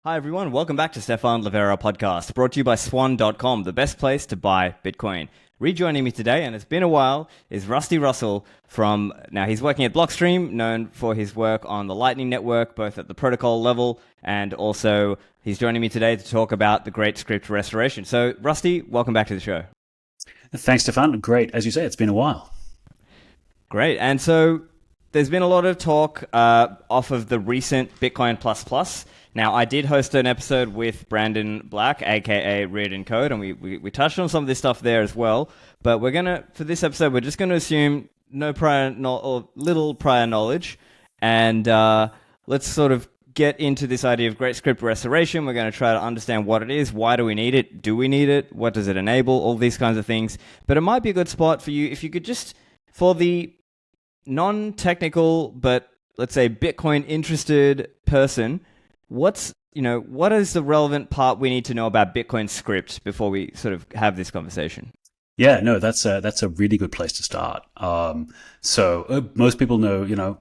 Hi everyone, welcome back to Stefan Livera podcast, brought to you by swan.com, the best place to buy Bitcoin. Rejoining me today, and it's been a while, is Rusty Russell now he's working at Blockstream, known for his work on the Lightning Network, both at the protocol level, and also he's joining me today to talk about the great script restoration. So Rusty, welcome back to the show. Thanks, Stefan. Great. As you say, it's been a while. Great. And so there's been a lot of talk off of the recent Bitcoin Plus. Now, I did host an episode with Brandon Black, aka Read and Code, and we touched on some of this stuff there as well. But for this episode, we're just going to assume little prior knowledge, and let's sort of get into this idea of great script restoration. We're going to try to understand what it is, why do we need it, do we need it, what does it enable, all these kinds of things. But it might be a good spot for you if you could just, for the non-technical but let's say Bitcoin interested person, what is the relevant part we need to know about Bitcoin script before we sort of have this conversation? Yeah, no, that's a really good place to start. Most people know,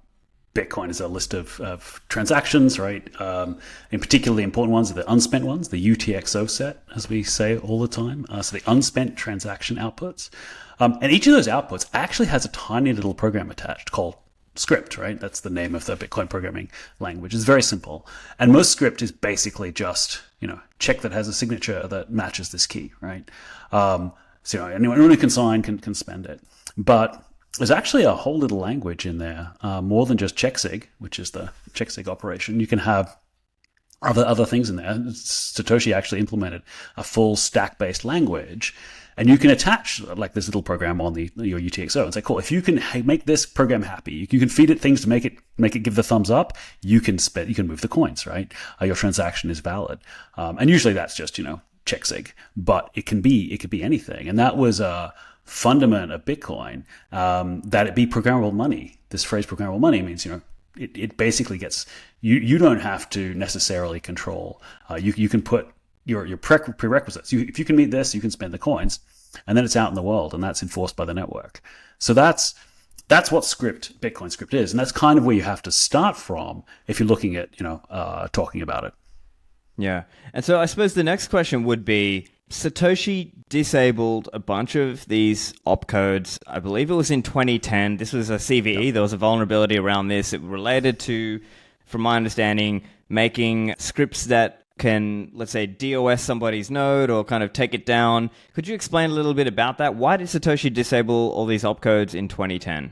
Bitcoin is a list of transactions, right? In particular, the important ones are the unspent ones, the UTXO set, as we say all the time. So the unspent transaction outputs. And each of those outputs actually has a tiny little program attached called script, right? That's the name of the Bitcoin programming language. It's very simple. And most script is basically just, check that has a signature that matches this key, right? Anyone who can sign can spend it. But there's actually a whole little language in there, more than just checksig, which is the checksig operation. You can have other things in there. Satoshi actually implemented a full stack-based language. And you can attach like this little program on your UTXO and say, cool, if you can make this program happy, you can feed it things to make it give the thumbs up, you can move the coins, right? Your transaction is valid. And usually that's just, checksig, but it could be anything. And that was a fundament of Bitcoin, that it be programmable money. This phrase programmable money means, it basically gets, you don't have to necessarily control. You can put your prerequisites. If you can meet this, you can spend the coins, and then it's out in the world, and that's enforced by the network. So that's what Bitcoin script is, and that's kind of where you have to start from if you're looking at talking about it. Yeah, and so I suppose the next question would be, Satoshi disabled a bunch of these opcodes. I believe it was in 2010. This was a CVE. Yep. There was a vulnerability around this. It related to, from my understanding, making scripts that can, let's say, DOS somebody's node or kind of take it down. Could you explain a little bit about that? Why did Satoshi disable all these opcodes in 2010?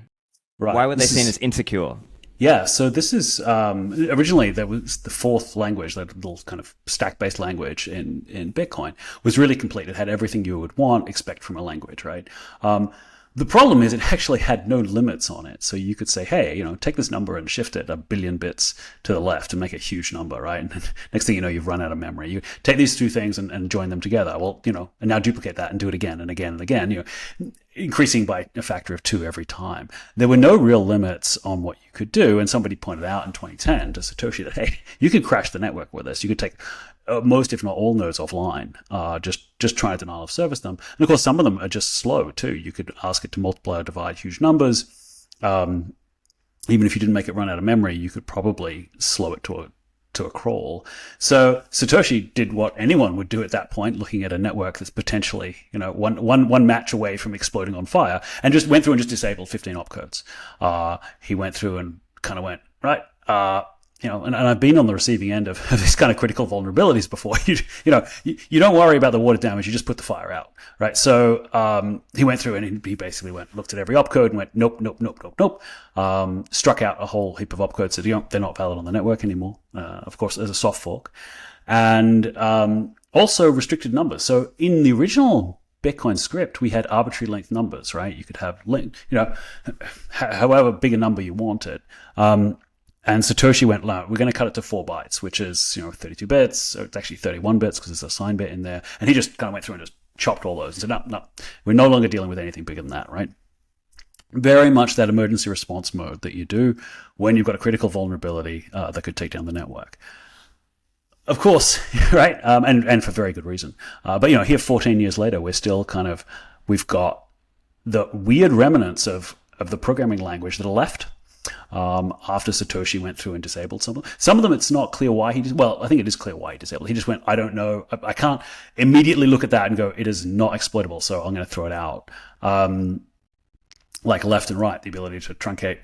Right. Why were they seen as insecure? Yeah, so this is, originally there was the fourth language, that little kind of stack-based language in Bitcoin, was really complete. It had everything you would expect from a language, right? The problem is it actually had no limits on it. So you could say, hey, take this number and shift it 1 billion bits to the left and make a huge number, right? And next thing you know, you've run out of memory. You take these two things and join them together. Well, and now duplicate that and do it again and again and again, increasing by a factor of 2 every time. There were no real limits on what you could do. And somebody pointed out in 2010 to Satoshi that, hey, you could crash the network with this. You could take most, if not all, nodes offline, just try to denial of service them. And of course, some of them are just slow too. You could ask it to multiply or divide huge numbers. Even if you didn't make it run out of memory, you could probably slow it to a crawl. So Satoshi did what anyone would do at that point, looking at a network that's potentially, one match away from exploding on fire, and just went through and just disabled 15 opcodes. He went through and kind of went, right, and I've been on the receiving end of these kind of critical vulnerabilities before. You don't worry about the water damage, you just put the fire out, right? So he went through and he basically looked at every opcode and went, nope. Struck out a whole heap of opcodes that they're not valid on the network anymore, of course, as a soft fork. And also restricted numbers. So in the original Bitcoin script, we had arbitrary length numbers, right? You could have, however big a number you wanted. And Satoshi went, we're going to cut it to 4 bytes, which is, 32 bits. So it's actually 31 bits because there's a sign bit in there. And he just kind of went through and just chopped all those and said, no, we're no longer dealing with anything bigger than that, right? Very much that emergency response mode that you do when you've got a critical vulnerability that could take down the network. Of course, right? And for very good reason. But, here 14 years later, we've got the weird remnants of the programming language that are left. after Satoshi went through and disabled some of them. Some of them, it's not clear why I think it is clear why he disabled. He just went, I don't know. I can't immediately look at that and go, it is not exploitable, so I'm going to throw it out. Like left and right, the ability to truncate,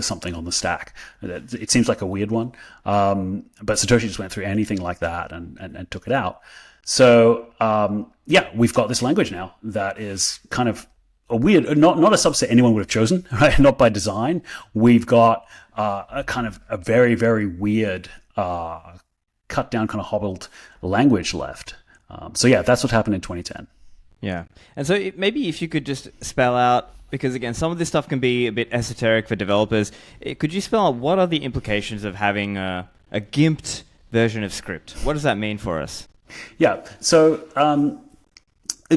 something on the stack. It seems like a weird one. But Satoshi just went through anything like that and took it out. So, we've got this language now that is kind of a weird, not a subset anyone would have chosen, right? Not by design. We've got a kind of a very, very weird, cut down, kind of hobbled language left. That's what happened in 2010. Yeah. And so maybe if you could just spell out, because again, some of this stuff can be a bit esoteric for developers. Could you spell out what are the implications of having a gimped version of script? What does that mean for us? Yeah. So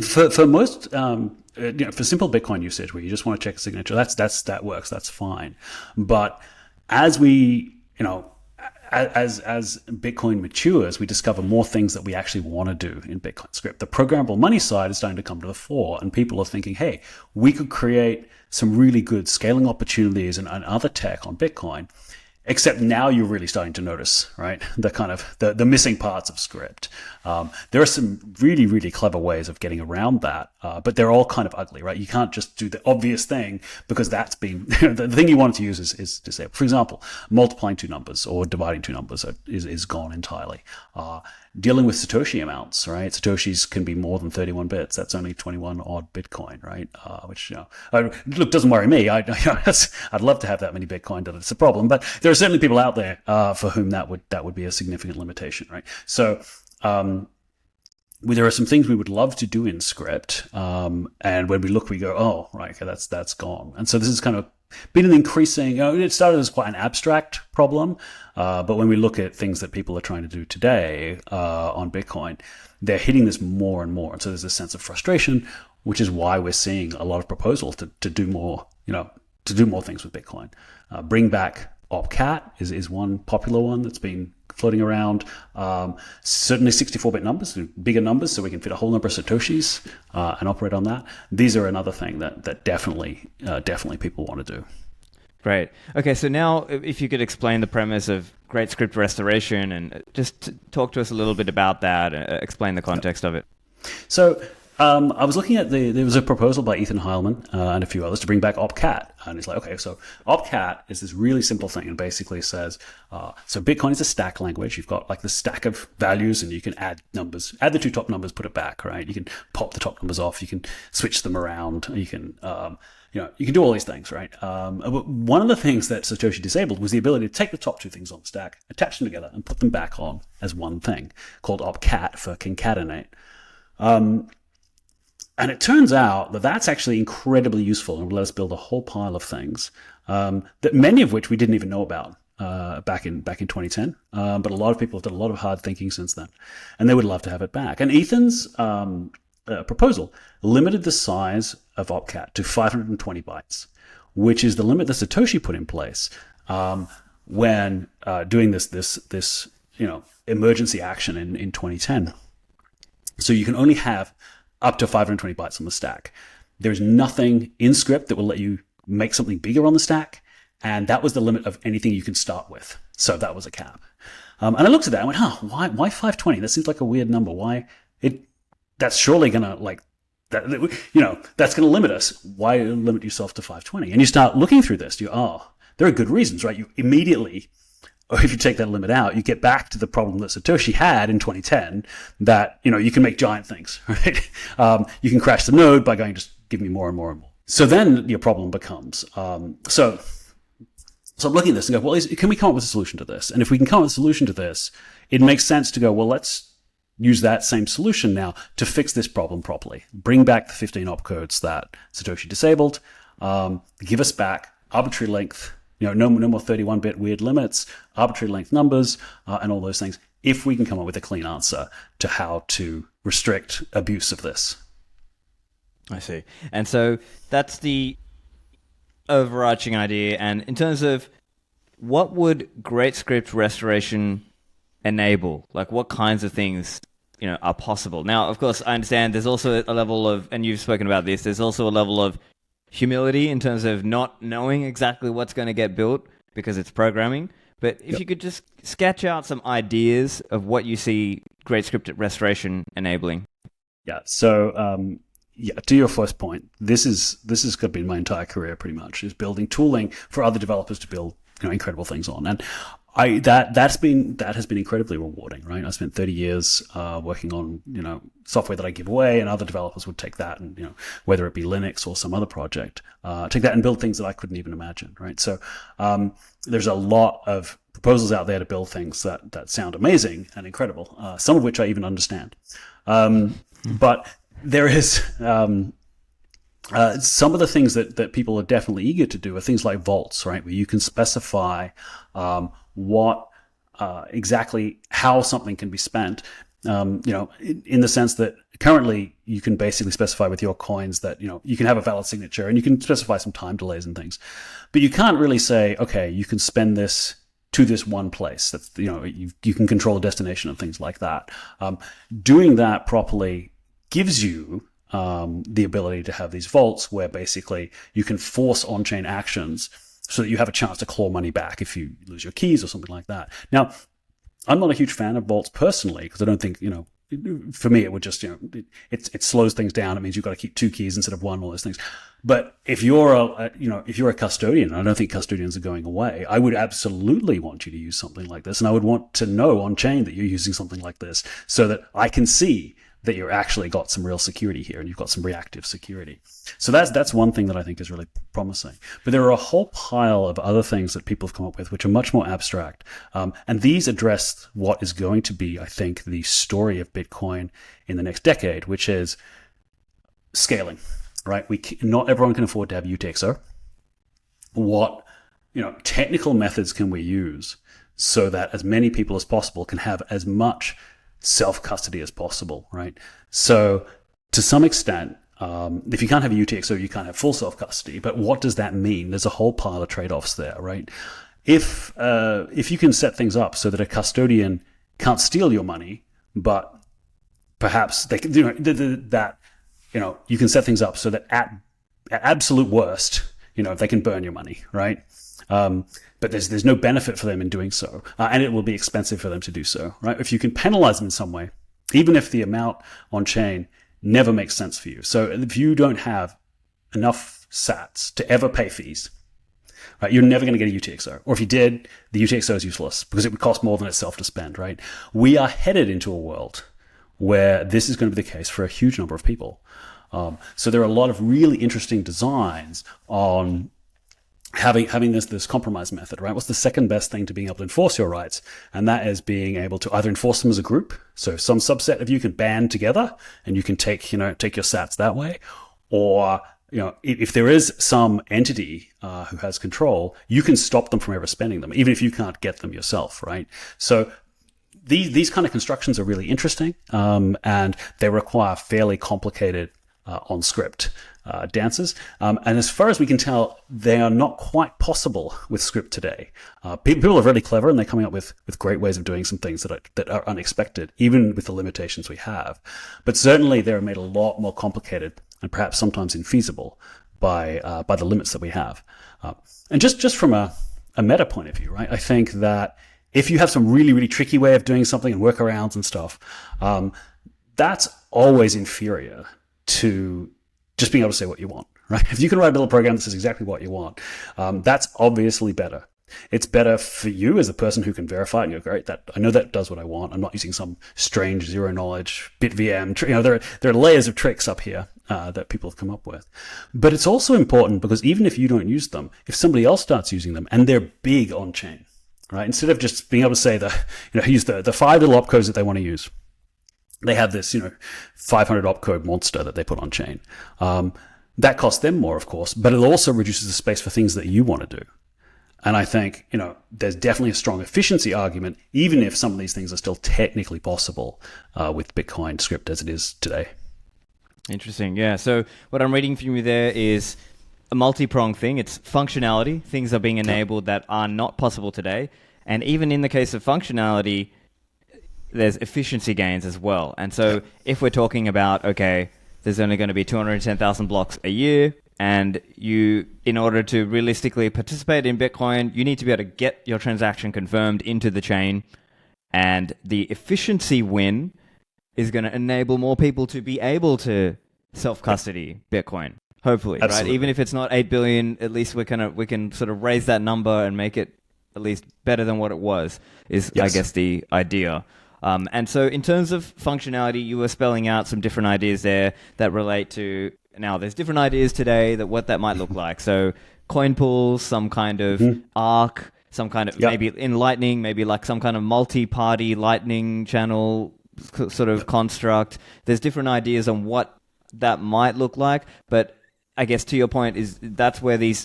for most, for simple Bitcoin usage where you just want to check a signature, that works. That's fine. But as we, as Bitcoin matures, we discover more things that we actually want to do in Bitcoin script. The programmable money side is starting to come to the fore, and people are thinking, hey, we could create some really good scaling opportunities and other tech on Bitcoin. Except now you're really starting to notice, right, the kind of the missing parts of script. There are some really, really clever ways of getting around that, but they're all kind of ugly, right? You can't just do the obvious thing because that's been the thing you wanted to use is disabled. For example, multiplying two numbers or dividing two numbers is gone entirely. Dealing with Satoshi amounts, right? Satoshis can be more than 31 bits. That's only 21 odd Bitcoin, right? Which, look, doesn't worry me. I'd love to have that many Bitcoin, but it's a problem. But there are certainly people out there for whom that would be a significant limitation, right? So there are some things we would love to do in script, and when we look, we go, oh, right, okay, that's gone. And so this is kind of been an increasing, it started as quite an abstract problem, but when we look at things that people are trying to do today on Bitcoin, they're hitting this more and more. And so there's a sense of frustration, which is why we're seeing a lot of proposals to do more, to do more things with Bitcoin. Bring back Opcat is one popular one that's been floating around. Certainly 64-bit numbers, bigger numbers, so we can fit a whole number of Satoshis and operate on that. These are another thing that definitely people want to do. Great. Okay, so now if you could explain the premise of Great Script Restoration and just talk to us a little bit about that, explain the context of it. So I was looking at there was a proposal by Ethan Heilman and a few others to bring back Opcat. And it's like, okay, so Opcat is this really simple thing and basically says, so Bitcoin is a stack language. You've got like the stack of values and you can add numbers, add the two top numbers, put it back, right? You can pop the top numbers off. You can switch them around. You can, you can do all these things, right? But one of the things that Satoshi disabled was the ability to take the top two things on the stack, attach them together and put them back on as one thing called Opcat for concatenate. And it turns out that that's actually incredibly useful and will let us build a whole pile of things, that many of which we didn't even know about back in 2010. But a lot of people have done a lot of hard thinking since then, and they would love to have it back. And Ethan's proposal limited the size of Opcat to 520 bytes, which is the limit that Satoshi put in place when doing this emergency action in 2010. So you can only have up to 520 bytes on the stack. There's nothing in script that will let you make something bigger on the stack, and that was the limit of anything you can start with. So that was a cap. And I looked at that and went, why 520? That seems like a weird number. That's surely gonna that's gonna limit us. Why limit yourself to 520? And you start looking through this, there are good reasons, right? You immediately, or if you take that limit out, you get back to the problem that Satoshi had in 2010 that, you can make giant things, right? You can crash the node by going, just give me more and more and more. So then your problem becomes, so I'm looking at this and go, well, can we come up with a solution to this? And if we can come up with a solution to this, it makes sense to go, well, let's use that same solution now to fix this problem properly. Bring back the 15 opcodes that Satoshi disabled, give us back arbitrary length, no more 31-bit weird limits, arbitrary length numbers, and all those things, if we can come up with a clean answer to how to restrict abuse of this. I see. And so that's the overarching idea. And in terms of what would Great Script Restoration enable? Like what kinds of things, are possible? Now, of course, I understand there's also a level of, and you've spoken about this, there's also a level of humility in terms of not knowing exactly what's going to get built because it's programming. But if you could just sketch out some ideas of what you see great script restoration enabling. Yeah. So, to your first point, this is going to be my entire career pretty much, is building tooling for other developers to build incredible things on. And that has been incredibly rewarding, right? I spent 30 years working on software that I give away, and other developers would take that and whether it be Linux or some other project, take that and build things that I couldn't even imagine, right? So there's a lot of proposals out there to build things that sound amazing and incredible, some of which I even understand, but there is some of the things that people are definitely eager to do are things like vaults, right? Where you can specify what exactly how something can be spent. In the sense that currently you can basically specify with your coins that you can have a valid signature, and you can specify some time delays and things, but you can't really say, okay, you can spend this to this one place. That's you can control the destination and things like that. Doing that properly gives you the ability to have these vaults where basically you can force on-chain actions so that you have a chance to claw money back if you lose your keys or something like that. Now, I'm not a huge fan of vaults personally, because I don't think, for me, it would just, it slows things down. It means you've got to keep 2 keys instead of 1, all those things. But if you're a custodian, and I don't think custodians are going away, I would absolutely want you to use something like this. And I would want to know on chain that you're using something like this so that I can see that you're actually got some real security here and you've got some reactive security. So that's one thing that I think is really promising. But there are a whole pile of other things that people have come up with which are much more abstract. And these address what is going to be, I think, the story of Bitcoin in the next decade, which is scaling, right? Not everyone can afford to have UTXO. What technical methods can we use so that as many people as possible can have as much self-custody as possible, right? So to some extent, if you can't have a UTXO, you can't have full self-custody. But what does that mean? There's a whole pile of trade-offs there, right? If you can set things up so that a custodian can't steal your money, but perhaps they can, you can set things up so that at absolute worst, they can burn your money, right? But there's no benefit for them in doing so, and it will be expensive for them to do so, right? If you can penalize them in some way, even if the amount on chain never makes sense for you. So if you don't have enough sats to ever pay fees, right, you're never going to get a UTXO. Or if you did, the UTXO is useless because it would cost more than itself to spend, right? We are headed into a world where this is going to be the case for a huge number of people. So there are a lot of really interesting designs on having this compromise method, right? What's the second best thing to being able to enforce your rights? And that is being able to either enforce them as a group. So some subset of you can band together and you can take your sats that way. Or, if there is some entity who has control, you can stop them from ever spending them, even if you can't get them yourself, right? So these kind of constructions are really interesting, and they require fairly complicated on-script dances. And as far as we can tell, they are not quite possible with script today. People are really clever, and they're coming up with great ways of doing some things that are unexpected, even with the limitations we have. But certainly they're made a lot more complicated and perhaps sometimes infeasible by the limits that we have. And just from a meta point of view, right? I think that if you have some really, really tricky way of doing something and workarounds and stuff, that's always inferior to just being able to say what you want, right? If you can write a little program that says exactly what you want, that's obviously better. It's better for you as a person who can verify it and go, great, I know that does what I want. I'm not using some strange zero knowledge bit VM. There are layers of tricks up here that people have come up with. But it's also important because even if you don't use them, if somebody else starts using them and they're big on chain, right? Instead of just being able to say use the 5 little opcodes that they want to use, they have this, 500 opcode monster that they put on chain. That costs them more, of course, but it also reduces the space for things that you want to do. And I think, there's definitely a strong efficiency argument, even if some of these things are still technically possible with Bitcoin script as it is today. Interesting. Yeah. So what I'm reading from you there is a multi-pronged thing. It's functionality. Things are being enabled that are not possible today. And even in the case of functionality, there's efficiency gains as well. And so if we're talking about, okay, there's only going to be 210,000 blocks a year, And you, in order to realistically participate in Bitcoin, you need to be able to get your transaction confirmed into the chain. And the efficiency win is going to enable more people to be able to self-custody Bitcoin. Hopefully, Absolutely. right? Even if it's not 8 billion, at least we can sort of raise that number and make it at least better than what it was, is I guess the idea. And so in terms of functionality, you were spelling out some different ideas there that relate to, now there's different ideas today that what that might look like. So coin pools, some kind of arc, some kind of, maybe in Lightning, maybe like some kind of multi-party Lightning channel sort of construct. There's different ideas on what that might look like, but I guess to your point is that's where the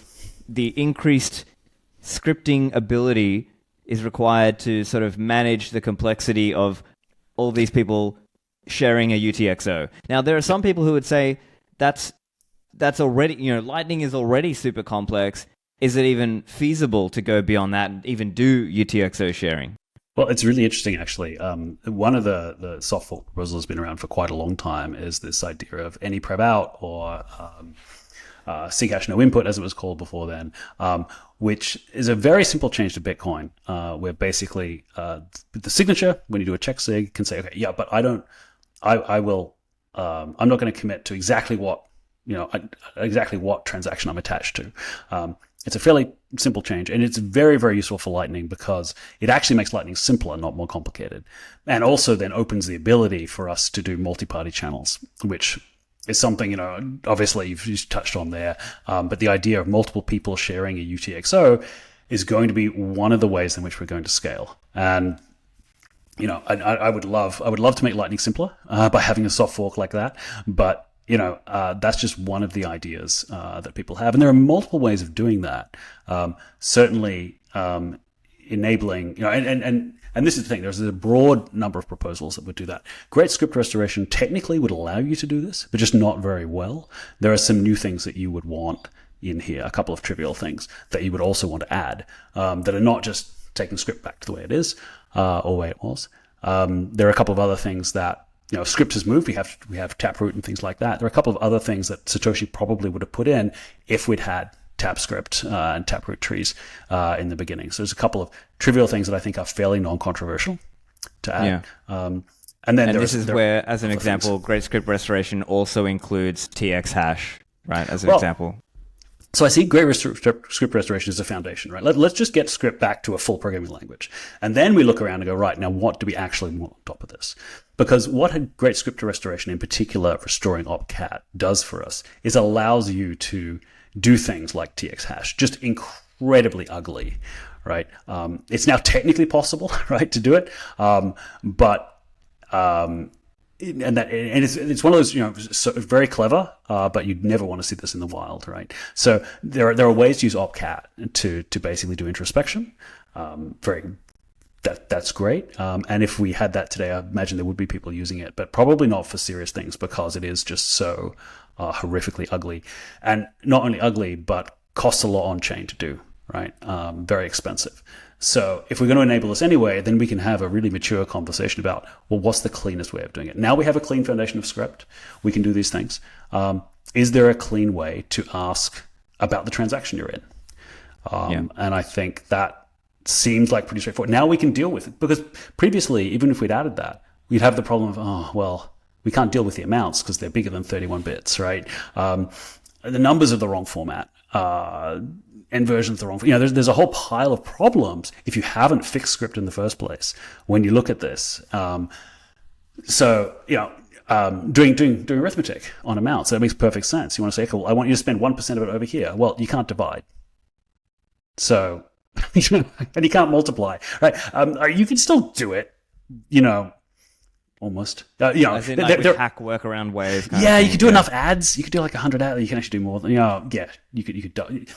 increased scripting ability is required to sort of manage the complexity of all these people sharing a UTXO. Now, there are some people who would say that's already, Lightning is already super complex. Is it even feasible to go beyond that and even do UTXO sharing? Well, it's really interesting, actually. One of the soft fork proposals that's been around for quite a long time is this idea of any prep out, or Ccash no input, as it was called before then, which is a very simple change to Bitcoin, where basically the signature, when you do a check sig, can say, okay, yeah, but I'm not going to commit to exactly what transaction I'm attached to. It's a fairly simple change, and it's very, very useful for Lightning because it actually makes Lightning simpler, not more complicated, and also then opens the ability for us to do multi-party channels, which is something, obviously you've touched on there, but the idea of multiple people sharing a UTXO is going to be one of the ways in which we're going to scale. And I would love to make Lightning simpler by having a soft fork like that, but that's just one of the ideas that people have. And there are multiple ways of doing that. Certainly enabling, and this is the thing, there's a broad number of proposals that would do that. Great Script Restoration technically would allow you to do this, but just not very well. There are some new things that you would want in here, a couple of trivial things that you would also want to add that are not just taking script back to the way it is or the way it was. There are a couple of other things that, script has moved. We have Taproot and things like that. There are a couple of other things that Satoshi probably would have put in if we'd had TapScript and Taproot trees in the beginning. So there's a couple of trivial things that I think are fairly non-controversial to add. And this is where, as an example, Great Script Restoration also includes TX hash, right? As an example. So I see Great Script Restoration as a foundation, right? Let's just get script back to a full programming language. And then we look around and go, right, now what do we actually want on top of this? Because what a Great Script Restoration, in particular restoring opcat, does for us is allows you to do things like TX hash, just incredibly ugly, right? It's now technically possible, right, to do it, it's one of those, so very clever, but you'd never want to see this in the wild, right? So there are ways to use opcat to basically do introspection. That's great. And if we had that today, I imagine there would be people using it, but probably not for serious things because it is just so horrifically ugly, and not only ugly, but costs a lot on chain to do, right? Very expensive. So if we're going to enable this anyway, then we can have a really mature conversation about, well, what's the cleanest way of doing it? Now we have a clean foundation of script. We can do these things. Is there a clean way to ask about the transaction you're in? And I think that seems like pretty straightforward. Now we can deal with it, because previously, even if we'd added that, we'd have the problem of, we can't deal with the amounts because they're bigger than 31 bits, right? The numbers are the wrong format. Inversions the wrong. There's a whole pile of problems if you haven't fixed script in the first place. When you look at this, doing arithmetic on amounts, that makes perfect sense. You want to say, cool, I want you to spend 1% of it over here. Well, you can't divide, so and you can't multiply, right? You can still do it, almost. As in, like, with hack workaround ways. You could do enough ads. You could do like 100 ads. You can actually do more than,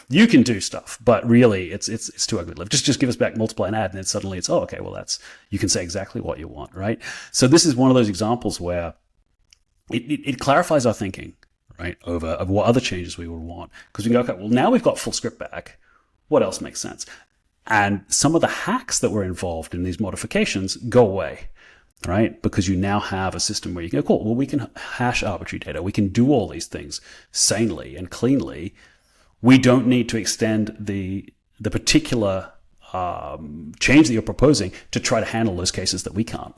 you can do stuff, but really it's too ugly to live. Just give us back multiply and add, and then suddenly it's, okay, well you can say exactly what you want, right? So this is one of those examples where it clarifies our thinking, right, of what other changes we would want. Because we go, okay, well, now we've got full script back. What else makes sense? And some of the hacks that were involved in these modifications go away. right? Because you now have a system where you can go, cool, well, we can hash arbitrary data. We can do all these things sanely and cleanly. We don't need to extend the particular change that you're proposing to try to handle those cases that we can't.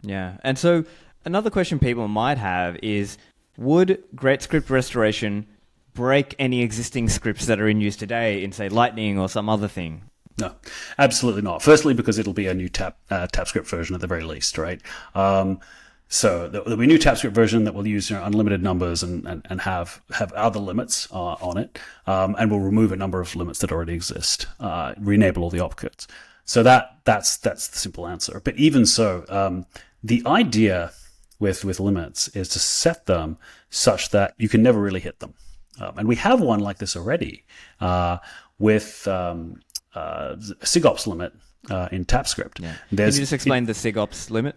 Yeah. And so another question people might have is, would Great Script Restoration break any existing scripts that are in use today in, say, Lightning or some other thing? No, absolutely not. Firstly, because it'll be a new TapScript version at the very least, right? So there'll be a new TapScript version that will use unlimited numbers and have other limits on it, and will remove a number of limits that already exist, re-enable all the opcodes. So that's the simple answer. But even so, the idea with limits is to set them such that you can never really hit them. And we have one like this already with SIGOPS limit in TapScript. Yeah. Can you just explain the SIGOPS limit?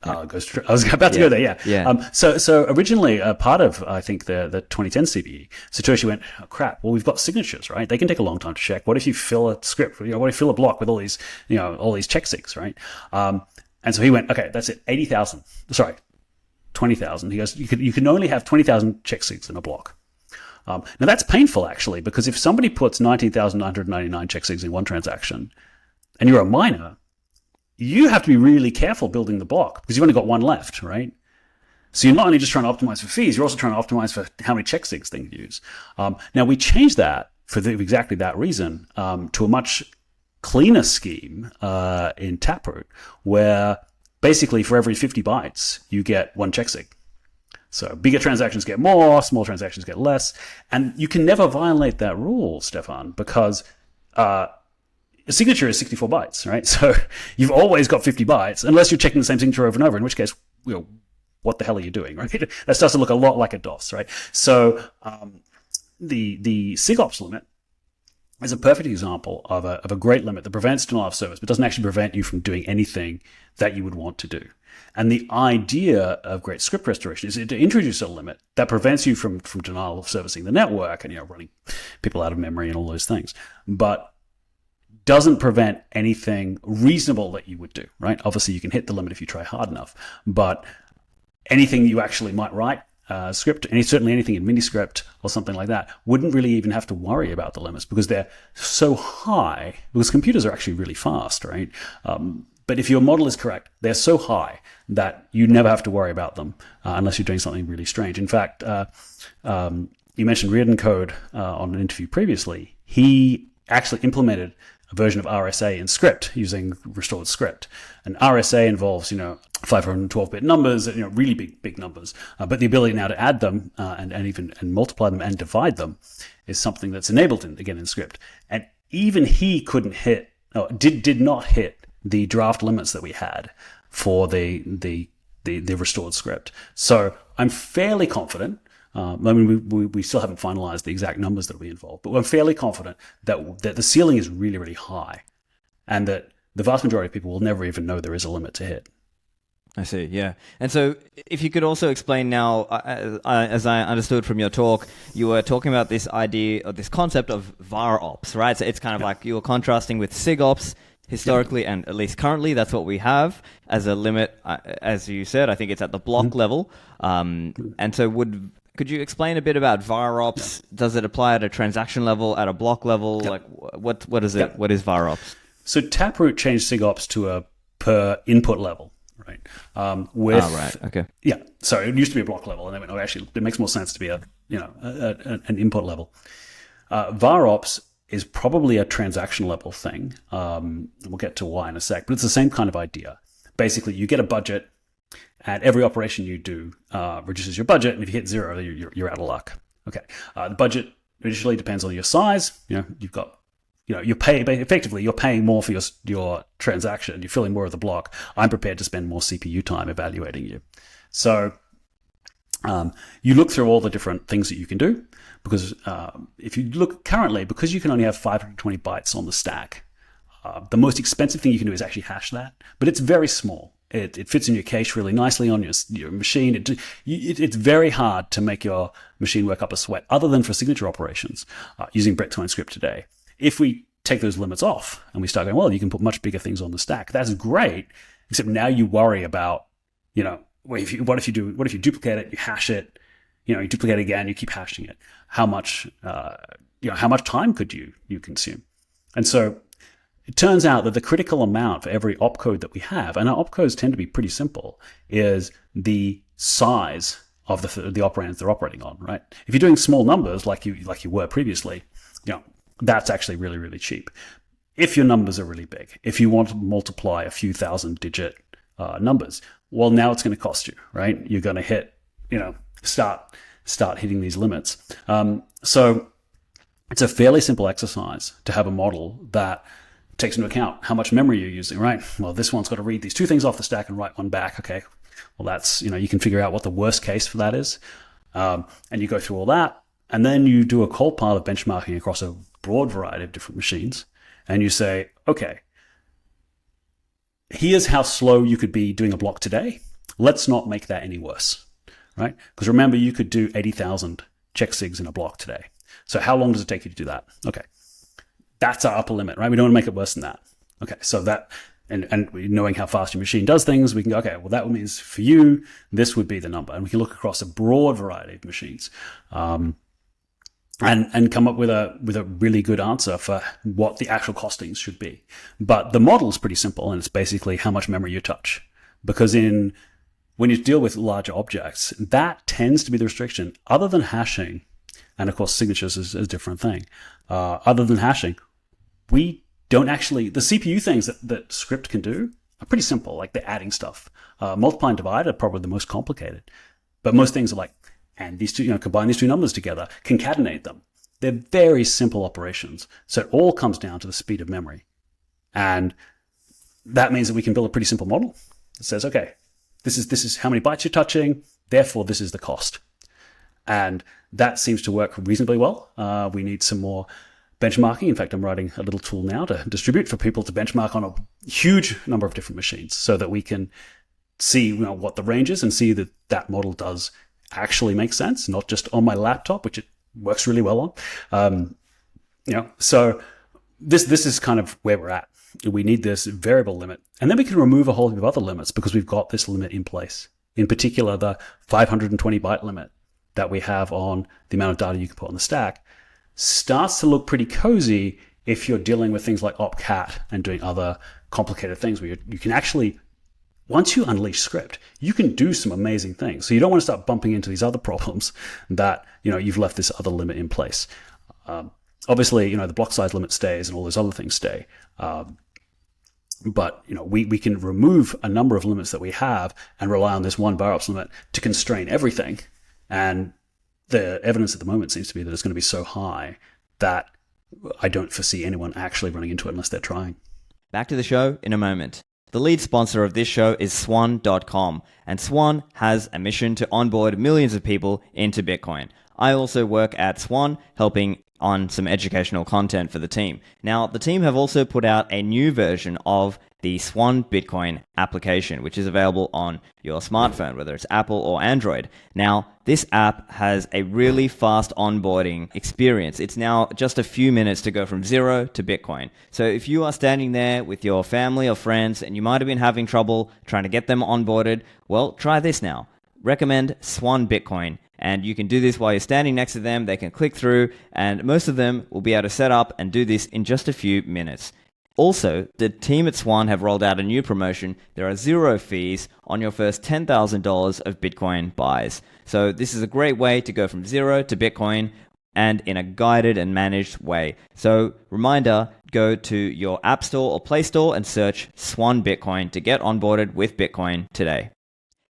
I was about to go there, yeah. So originally, part of, I think, the 2010 CVE, Satoshi went, oh, crap, well, we've got signatures, right? They can take a long time to check. What if you fill a script, what if you fill a block with all these check sigs, right? And so he went, okay, that's it, 20,000. He goes, you can only have 20,000 check sigs in a block. Now that's painful, actually, because if somebody puts 19,999 check sigs in one transaction, and you're a miner, you have to be really careful building the block because you've only got one left, right? So you're not only just trying to optimize for fees, you're also trying to optimize for how many check sigs things use. Now we changed that for exactly that reason to a much cleaner scheme in Taproot, where basically for every 50 bytes you get one check sig. So bigger transactions get more, small transactions get less, and you can never violate that rule, Stefan, because a signature is 64 bytes, right? So you've always got 50 bytes, unless you're checking the same signature over and over, in which case, what the hell are you doing, right? That starts to look a lot like a DOS, right? So the SIGOPS limit is a perfect example of a great limit that prevents denial of service, but doesn't actually prevent you from doing anything that you would want to do. And the idea of Great Script Restoration is to introduce a limit that prevents you from denial of servicing the network and running people out of memory and all those things, but doesn't prevent anything reasonable that you would do, right? Obviously, you can hit the limit if you try hard enough, but anything you actually might write script, and certainly anything in miniscript or something like that, wouldn't really even have to worry about the limits because they're so high, because computers are actually really fast, right? But if your model is correct, they're so high that you never have to worry about them unless you're doing something really strange. In fact, you mentioned Reardon Code on an interview previously. He actually implemented a version of RSA in script using restored script. And RSA involves, 512-bit numbers, really big numbers. But the ability now to add them and multiply them and divide them is something that's enabled in script. And even he did not hit the draft limits that we had for the restored script. So I'm fairly confident. We still haven't finalized the exact numbers that will be involved, but we're fairly confident that the ceiling is really, really high, and that the vast majority of people will never even know there is a limit to hit. I see, yeah. And so if you could also explain now, as I understood from your talk, you were talking about this idea or this concept of Varops, right? So it's kind of like you were contrasting with SIGOPS historically, and at least currently, that's what we have as a limit. As you said, I think it's at the block level. And so could you explain a bit about Varops? Yeah. Does it apply at a transaction level, at a block level? Yeah. Like, what is it? Yeah. What is Varops? So Taproot changed SIGOPS to a per input level, right? Right. Okay. Yeah. So it used to be a block level, and they went, actually, it makes more sense to be an input level. Varops is probably a transaction level thing. We'll get to why in a sec, but it's the same kind of idea. Basically, you get a budget, and every operation you do reduces your budget, and if you hit zero, you're out of luck. Okay. The budget initially depends on your size. You've got, you're paying more for your transaction. You're filling more of the block. I'm prepared to spend more CPU time evaluating you. So you look through all the different things that you can do, because if you look currently, because you can only have 520 bytes on the stack, the most expensive thing you can do is actually hash that, but it's very small. It fits in your cache really nicely on your machine. It's very hard to make your machine work up a sweat, other than for signature operations using Brettine script today. If we take those limits off and we start going, well, you can put much bigger things on the stack, that's great. except now you worry about, what if you duplicate it, you hash it, you duplicate it again, you keep hashing it. How much time could you consume? And so it turns out that the critical amount for every opcode that we have, and our opcodes tend to be pretty simple, is the size of the operands they're operating on, right? If you're doing small numbers like you were previously, that's actually really, really cheap. If your numbers are really big, if you want to multiply a few thousand digit numbers, well, now it's going to cost you, right? You're going to hit, start hitting these limits. So it's a fairly simple exercise to have a model that takes into account how much memory you're using, right? Well, this one's got to read these two things off the stack and write one back. Okay, well, that's, you can figure out what the worst case for that is. And you go through all that, and then you do a cold pile of benchmarking across a broad variety of different machines. And you say, okay, here's how slow you could be doing a block today. Let's not make that any worse, right? Because remember, you could do 80,000 check sigs in a block today. So how long does it take you to do that? Okay, that's our upper limit, right? We don't want to make it worse than that. Okay, so that, and knowing how fast your machine does things, we can go, okay, well, that means for you, this would be the number. And we can look across a broad variety of machines. And come up with a really good answer for what the actual costings should be. But the model is pretty simple, and it's basically how much memory you touch. Because when you deal with larger objects, that tends to be the restriction. Other than hashing, and of course signatures is a different thing. Other than hashing, we don't actually, the CPU things that Script can do are pretty simple, like the adding stuff. Multiply and divide are probably the most complicated. But most things are like, and these two, combine these two numbers together, concatenate them. They're very simple operations. So it all comes down to the speed of memory. And that means that we can build a pretty simple model that says, okay, this is how many bytes you're touching, therefore this is the cost. And that seems to work reasonably well. We need some more benchmarking. In fact, I'm writing a little tool now to distribute for people to benchmark on a huge number of different machines so that we can see what the range is and see that model does actually make sense, not just on my laptop, which it works really well on. So this is kind of where we're at. We need this variable limit, and then we can remove a whole heap of other limits because we've got this limit in place. In particular, the 520 byte limit that we have on the amount of data you can put on the stack starts to look pretty cozy if you're dealing with things like opcat and doing other complicated things where you can actually, once you unleash Script, you can do some amazing things. So you don't want to start bumping into these other problems that, you've left this other limit in place. Obviously, the block size limit stays and all those other things stay. But, we can remove a number of limits that we have and rely on this one Varops limit to constrain everything. And the evidence at the moment seems to be that it's going to be so high that I don't foresee anyone actually running into it unless they're trying. Back to the show in a moment. The lead sponsor of this show is Swan.com, and Swan has a mission to onboard millions of people into Bitcoin. I also work at Swan, helping on some educational content for the team. Now, the team have also put out a new version of the Swan Bitcoin application, which is available on your smartphone, whether it's Apple or Android. Now, this app has a really fast onboarding experience. It's now just a few minutes to go from zero to Bitcoin. So if you are standing there with your family or friends and you might have been having trouble trying to get them onboarded, well, try this now. Recommend Swan Bitcoin. And you can do this while you're standing next to them. They can click through, and most of them will be able to set up and do this in just a few minutes. Also, the team at Swan have rolled out a new promotion. There are 0 fees on your first $10,000 of Bitcoin buys. So this is a great way to go from zero to Bitcoin, and in a guided and managed way. So reminder, go to your App Store or Play Store and search Swan Bitcoin to get onboarded with Bitcoin today.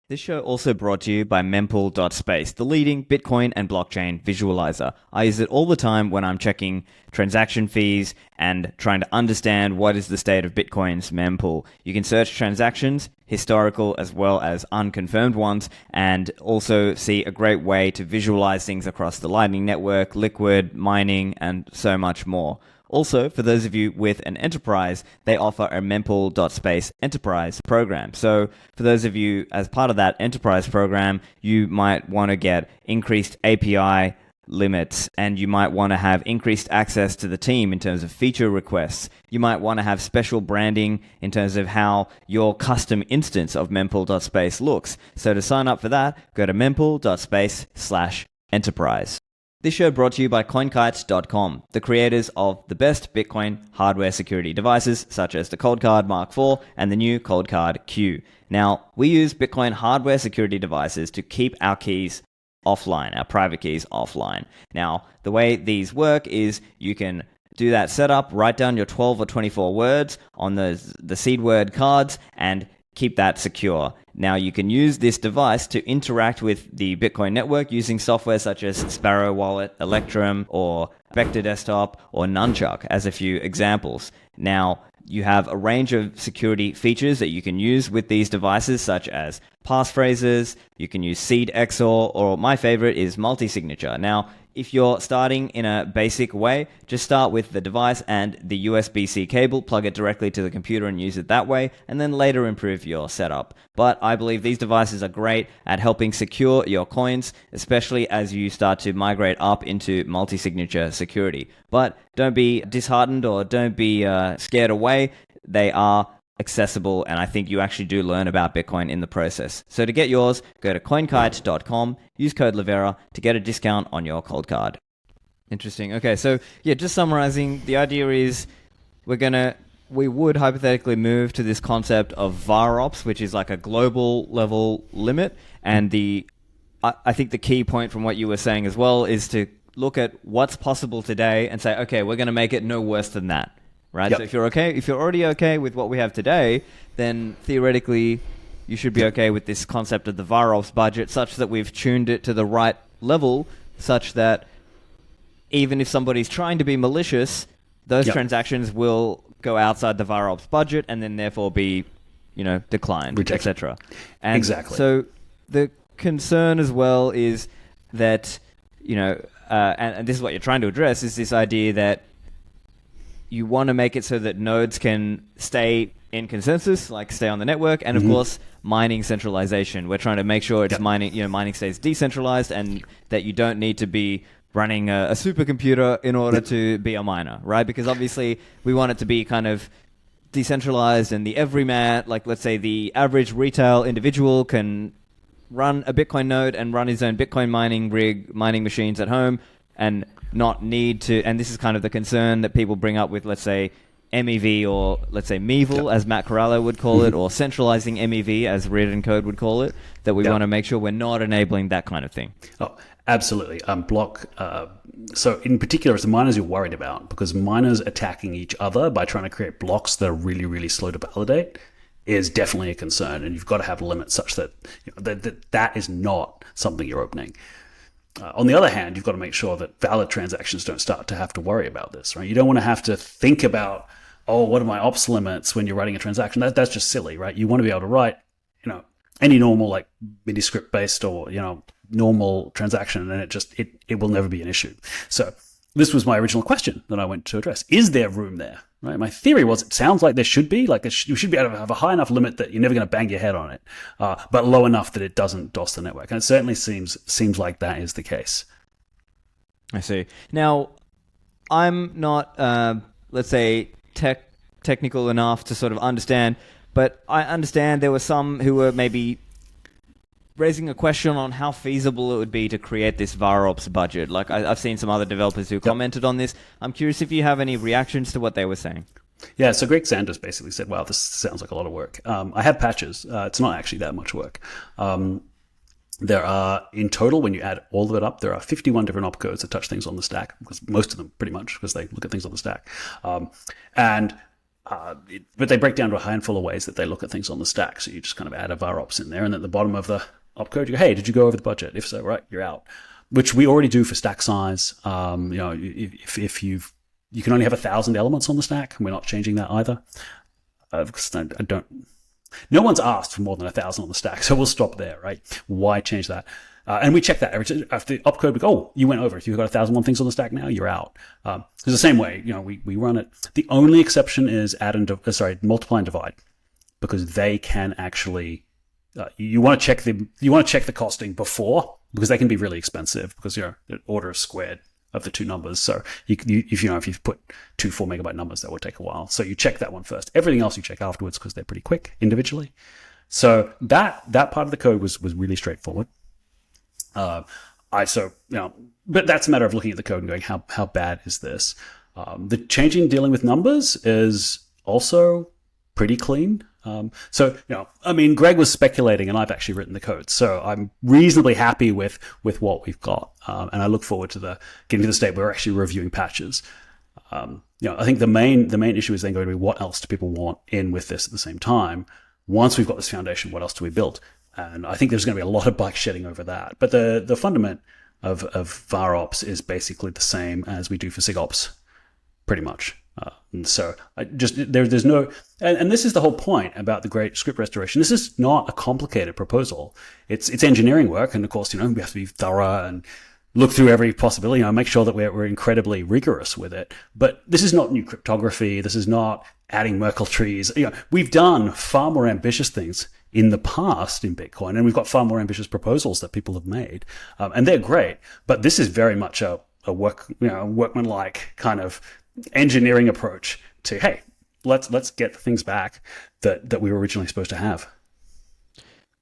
This show also brought to you by mempool.space, the leading Bitcoin and blockchain visualizer. I use it all the time when I'm checking transaction fees and trying to understand what is the state of Bitcoin's mempool. You can search transactions, historical as well as unconfirmed ones, and also see a great way to visualize things across the Lightning Network, Liquid, mining, and so much more. Also, for those of you with an enterprise, they offer a mempool.space enterprise program. So for those of you as part of that enterprise program, you might want to get increased API limits, and you might want to have increased access to the team in terms of feature requests. You might want to have special branding in terms of how your custom instance of mempool.space looks. So to sign up for that, go to mempool.space/enterprise. This show brought to you by CoinKite.com, the creators of the best Bitcoin hardware security devices, such as the Cold Card Mark IV and the new Cold Card Q. Now, we use Bitcoin hardware security devices to keep our keys offline, our private keys offline. Now, the way these work is you can do that setup, write down your 12 or 24 words on the seed word cards, and keep that secure. Now, you can use this device to interact with the Bitcoin network using software such as Sparrow Wallet, Electrum, or Vector Desktop, or Nunchuck as a few examples. Now, you have a range of security features that you can use with these devices, such as passphrases, you can use seed XOR, or my favorite is multi-signature. Now, if you're starting in a basic way, just start with the device and the USB-C cable, plug it directly to the computer and use it that way, and then later improve your setup. But I believe these devices are great at helping secure your coins, especially as you start to migrate up into multi-signature security. But don't be disheartened or don't be scared away. They are accessible, and I think you actually do learn about Bitcoin in the process. So to get yours, go to coinkite.com, use code Livera to get a discount on your cold card. Interesting. Okay, so yeah, just summarizing, the idea is we would hypothetically move to this concept of Varops, which is like a global level limit, and I think the key point from what you were saying as well is to look at what's possible today and say, okay, we're going to make it no worse than that. Right. Yep. So if you're already okay with what we have today, then theoretically you should be okay with this concept of the Varops budget, such that we've tuned it to the right level, such that even if somebody's trying to be malicious, those transactions will go outside the Varops budget and then therefore be, declined, etc. Exactly. So the concern as well is that, and this is what you're trying to address, is this idea that you want to make it so that nodes can stay in consensus, like stay on the network, and of course, mining centralization. We're trying to make sure it's mining stays decentralized, and that you don't need to be running a supercomputer in order to be a miner, right? Because obviously, we want it to be kind of decentralized, and the everyman, like let's say the average retail individual, can run a Bitcoin node and run his own Bitcoin mining rig, mining machines at home, and not need to, and this is kind of the concern that people bring up with, let's say, MEV, or let's say MEVL, as Matt Corallo would call it, or centralizing MEV, as Read and Code would call it, that we want to make sure we're not enabling that kind of thing. Oh, absolutely. So in particular, it's the miners you're worried about, because miners attacking each other by trying to create blocks that are really, really slow to validate is definitely a concern, and you've got to have limits such that that is not something you're opening. On the other hand, you've got to make sure that valid transactions don't start to have to worry about this, right? You don't want to have to think about, what are my ops limits when you're writing a transaction? That's just silly, right? You want to be able to write, any normal like mini script based or, normal transaction, and it will never be an issue. So this was my original question that I went to address. Is there room there? Right? My theory was, it sounds like there should be, you should be able to have a high enough limit that you're never going to bang your head on it, but low enough that it doesn't DOS the network. And it certainly seems like that is the case. I see. Now, I'm not, let's say, technical enough to sort of understand, but I understand there were some who were maybe raising a question on how feasible it would be to create this Varops budget. Like, I've seen some other developers who commented on this. I'm curious if you have any reactions to what they were saying. Yeah, so Greg Sanders basically said, wow, this sounds like a lot of work. I have patches. It's not actually that much work. There are, in total, when you add all of it up, there are 51 different opcodes that touch things on the stack, because most of them, pretty much, because they look at things on the stack. But they break down to a handful of ways that they look at things on the stack. So you just kind of add a Varops in there, and at the bottom of the opcode, you go, hey, did you go over the budget? If so, right, you're out. Which we already do for stack size. If you can only have 1,000 elements on the stack, and we're not changing that either. Because no one's asked for more than 1,000 on the stack, so we'll stop there, right? Why change that? And we check that after the opcode. We go, oh, you went over. If you've got 1,001 things on the stack now, you're out. It's the same way, we run it. The only exception is multiply and divide, because they can actually you want to check the costing before, because they can be really expensive because the order of squared of the two numbers. So if you've put two 4 megabyte numbers, that will take a while. So you check that one first. Everything else you check afterwards because they're pretty quick individually. So that part of the code was really straightforward. But that's a matter of looking at the code and going, how bad is this? The dealing with numbers is also pretty clean. Greg was speculating, and I've actually written the code, so I'm reasonably happy with what we've got, and I look forward to getting to the state where we're actually reviewing patches. I think the main issue is then going to be, what else do people want in with this at the same time? Once we've got this foundation, what else do we build? And I think there's going to be a lot of bike shedding over that. But the fundament of Varops is basically the same as we do for SigOps, pretty much. And so there's no, and this is the whole point about the great script restoration. This is not a complicated proposal. It's engineering work. And of course, we have to be thorough and look through every possibility, make sure that we're incredibly rigorous with it. But this is not new cryptography. This is not adding Merkle trees. We've done far more ambitious things in the past in Bitcoin, and we've got far more ambitious proposals that people have made. And they're great, but this is very much a workmanlike kind of engineering approach to, hey, let's get the things back that we were originally supposed to have.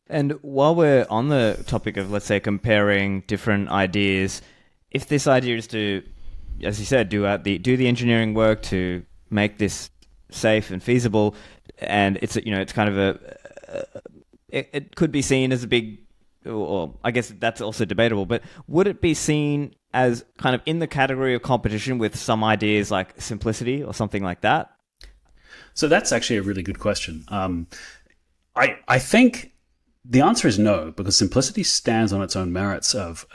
And while we're on the topic of, let's say, comparing different ideas, if this idea is to, as you said, do the engineering work to make this safe and feasible, and it's kind of it could be seen as a big, or I guess that's also debatable, but would it be seen as kind of in the category of competition with some ideas like simplicity or something like that? So that's actually a really good question. I think the answer is no, because simplicity stands on its own merits of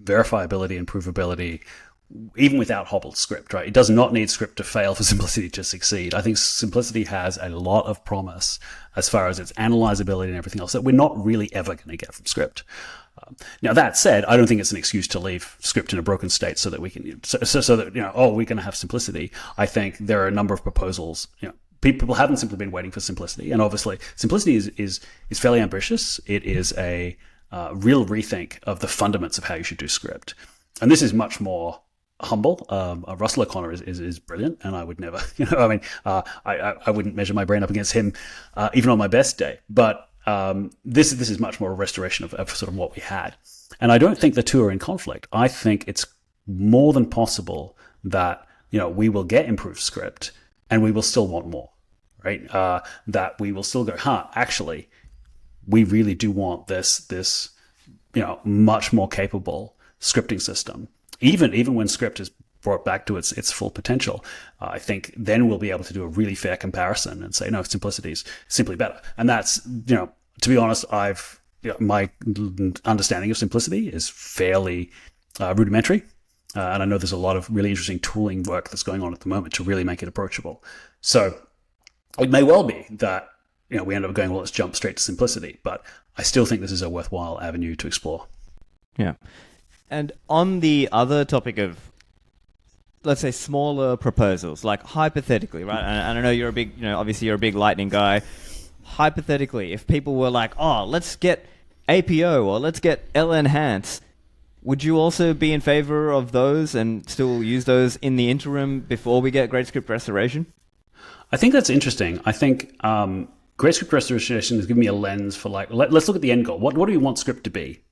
verifiability and provability, even without hobbled script, right? It does not need script to fail for simplicity to succeed. I think simplicity has a lot of promise as far as its analyzability and everything else that we're not really ever going to get from script. Now, that said, I don't think it's an excuse to leave script in a broken state so that we can, so that, we're going to have simplicity. I think there are a number of proposals, people haven't simply been waiting for simplicity. And obviously, simplicity is fairly ambitious. It is a real rethink of the fundamentals of how you should do script. And this is much more humble. Russell O'Connor is brilliant, and I would never, I wouldn't measure my brain up against him, even on my best day. But this is much more a restoration of sort of what we had. And I don't think the two are in conflict. I think it's more than possible that, we will get improved script and we will still want more, right? That we will still go, actually, we really do want this much more capable scripting system. Even when script is brought back to its full potential, I think then we'll be able to do a really fair comparison and say, no, simplicity is simply better. And that's, to be honest, my understanding of simplicity is fairly rudimentary. And I know there's a lot of really interesting tooling work that's going on at the moment to really make it approachable. So it may well be that, we end up going, well, let's jump straight to simplicity. But I still think this is a worthwhile avenue to explore. Yeah. And on the other topic of, let's say, smaller proposals, like hypothetically, right? And I know you're a big, obviously you're a big Lightning guy. Hypothetically, if people were like, let's get APO or let's get LNHANCE, would you also be in favor of those and still use those in the interim before we get Great Script Restoration? I think that's interesting. I think Great Script Restoration has given me a lens for let's look at the end goal. What do we want script to be?